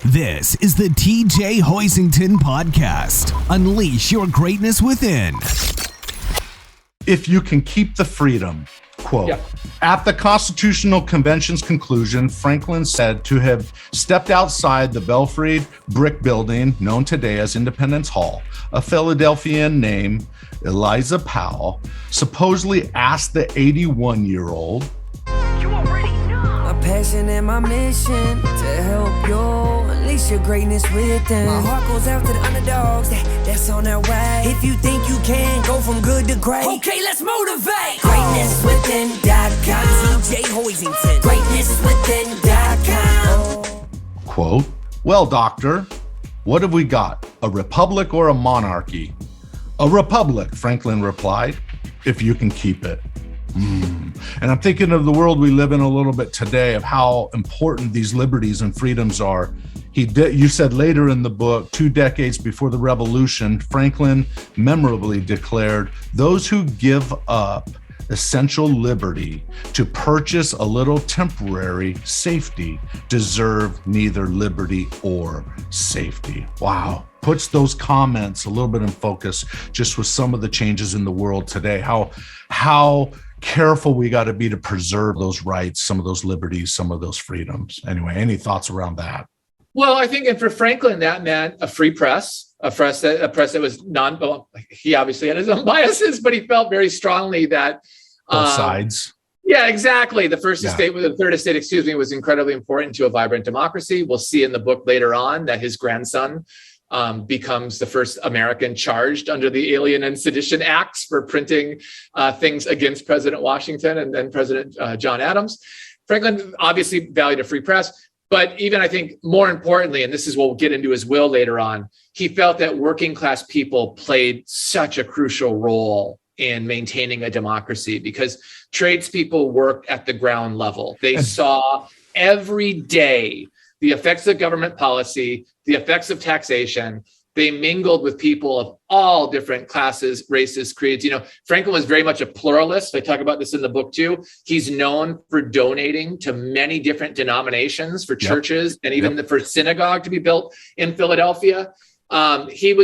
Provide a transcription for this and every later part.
This is the TJ Hoisington Podcast. Unleash your greatness within. If you can keep the freedom, quote. Yeah. At the Constitutional Convention's conclusion, Franklin said to have stepped outside the belfried brick building known today as Independence Hall. A Philadelphian named Eliza Powell supposedly asked the 81-year-old, my passion and my mission to help you unleash your greatness within. My heart goes out to the underdogs that's on their way. If you think you can go from good to great, okay, let's motivate. GreatnessWithin.com. TJ Hoisington. GreatnessWithin.com. quote, well, doctor, what have we got? A republic or a monarchy? A republic, Franklin replied, if you can keep it. And I'm thinking of the world we live in a little bit today, of how important these liberties and freedoms are. You said later in the book, 2 decades before the revolution, Franklin memorably declared, those who give up essential liberty to purchase a little temporary safety deserve neither liberty or safety. Wow. Puts those comments a little bit in focus just with some of the changes in the world today, how careful we got to be to preserve those rights, some of those liberties, some of those freedoms. Anyway, any thoughts around that? Well, I think, and for Franklin, that meant a free press, a press that was he obviously had his own biases, but he felt very strongly that both sides. Yeah, exactly. The third estate, was incredibly important to a vibrant democracy. We'll see in the book later on that his grandson becomes the first American charged under the Alien and Sedition Acts for printing things against President Washington and then President John Adams. Franklin obviously valued a free press, but even I think more importantly, and this is what we'll get into his will later on, he felt that working class people played such a crucial role in maintaining a democracy because tradespeople worked at the ground level. They saw every day the effects of government policy, the effects of taxation. They mingled with people of all different classes, races, creeds. Franklin was very much a pluralist. I talk about this in the book too. He's known for donating to many different denominations, for churches, and even the first synagogue to be built in Philadelphia. He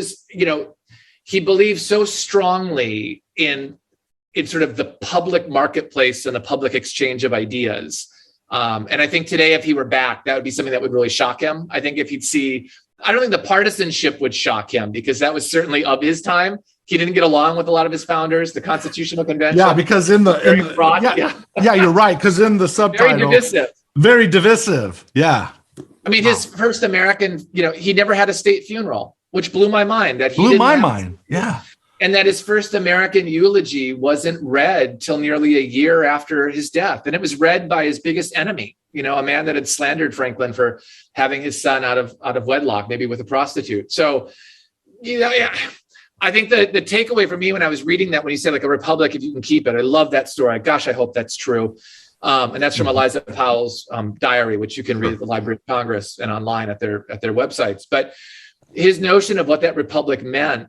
believed so strongly in sort of the public marketplace and the public exchange of ideas. And I think today, if he were back, that would be something that would really shock him. I think if he'd see, I don't think the partisanship would shock him because that was certainly of his time. He didn't get along with a lot of his founders, the Constitutional Convention. Yeah, because you're right. Because in the subtitle, very divisive. Yeah. I mean, his first American, he never had a state funeral, which blew my mind. Yeah. And that his first American eulogy wasn't read till nearly a year after his death. And it was read by his biggest enemy, a man that had slandered Franklin for having his son out of wedlock, maybe with a prostitute. So, I think the takeaway for me when I was reading that, when he said like a republic, if you can keep it, I love that story. Gosh, I hope that's true. And that's from Eliza Powell's diary, which you can read at the Library of Congress and online at their websites. But his notion of what that republic meant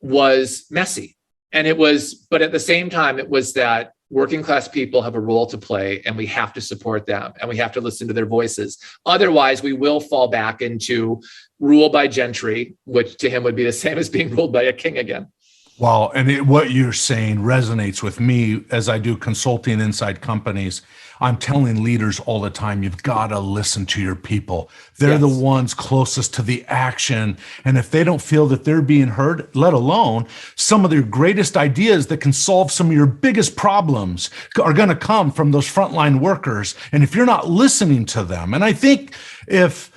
was messy. But at the same time, it was that working class people have a role to play and we have to support them and we have to listen to their voices. Otherwise, we will fall back into rule by gentry, which to him would be the same as being ruled by a king again. Wow. And what you're saying resonates with me as I do consulting inside companies. I'm telling leaders all the time, you've got to listen to your people. They're the ones closest to the action. And if they don't feel that they're being heard, let alone some of their greatest ideas that can solve some of your biggest problems are going to come from those frontline workers. And if you're not listening to them, and I think if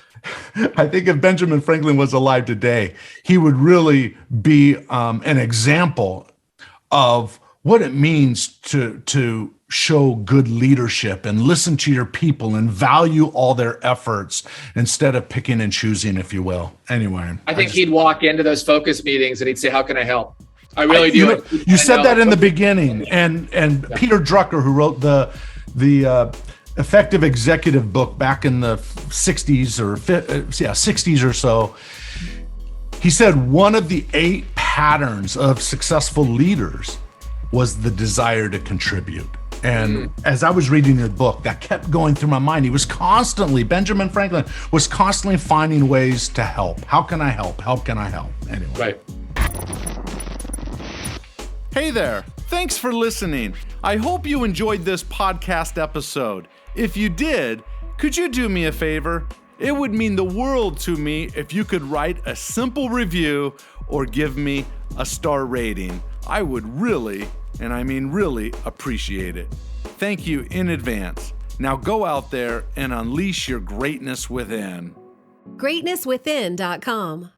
Benjamin Franklin was alive today, he would really be an example of what it means to show good leadership and listen to your people and value all their efforts instead of picking and choosing, if you will. Anyway, I think he'd walk into those focus meetings and he'd say, "How can I help?" I really do. You said that in the beginning, and Peter Drucker, who wrote the Effective Executive book back in the 60s or so, he said one of the 8 patterns of successful leaders was the desire to contribute. And as I was reading the book, that kept going through my mind. Benjamin Franklin was constantly finding ways to help. How can I help? How can I help? Anyway. Right. Hey there. Thanks for listening. I hope you enjoyed this podcast episode. If you did, could you do me a favor? It would mean the world to me if you could write a simple review or give me a star rating. I would really, and I mean really, appreciate it. Thank you in advance. Now go out there and unleash your greatness within. GreatnessWithin.com